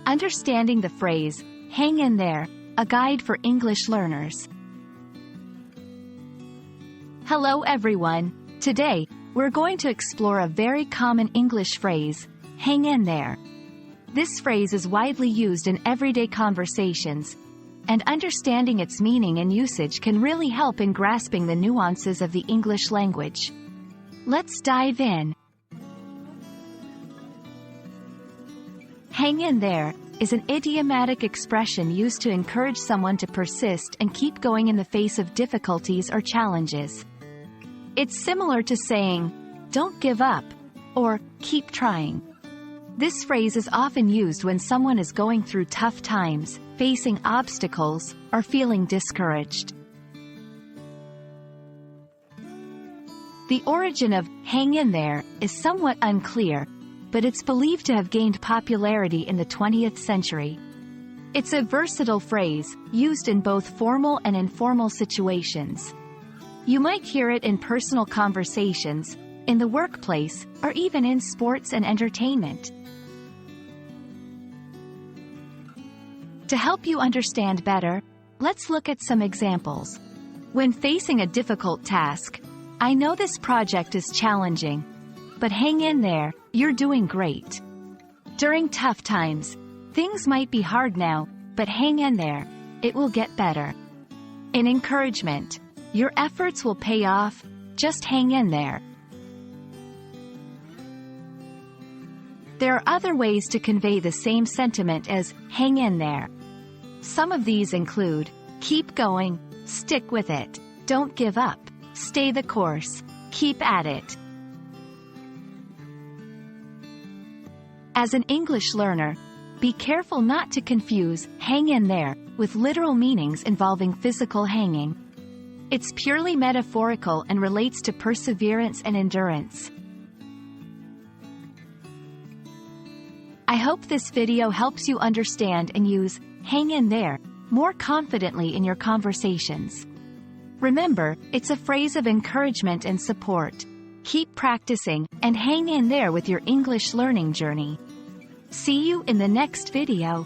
Understanding the phrase, hang in there, a guide for English learners. Hello everyone. Today, we're going to explore a very common English phrase, hang in there. This phrase is widely used in everyday conversations, and understanding its meaning and usage can really help in grasping the nuances of the English language. Let's dive in. Hang in there is an idiomatic expression used to encourage someone to persist and keep going in the face of difficulties or challenges. It's similar to saying, don't give up, or keep trying. This phrase is often used when someone is going through tough times, facing obstacles, or feeling discouraged. The origin of hang in there is somewhat unclear, but it's believed to have gained popularity in the 20th century. It's a versatile phrase, used in both formal and informal situations. You might hear it in personal conversations, in the workplace, or even in sports and entertainment. To help you understand better, let's look at some examples. When facing a difficult task, I know this project is challenging, but hang in there, you're doing great. During tough times, things might be hard now, but hang in there, it will get better. In encouragement, your efforts will pay off, just hang in there. There are other ways to convey the same sentiment as hang in there. Some of these include, keep going, stick with it, don't give up, stay the course, keep at it. As an English learner, be careful not to confuse hang in there with literal meanings involving physical hanging. It's purely metaphorical and relates to perseverance and endurance. I hope this video helps you understand and use hang in there more confidently in your conversations. Remember, it's a phrase of encouragement and support. Keep practicing and hang in there with your English learning journey. See you in the next video.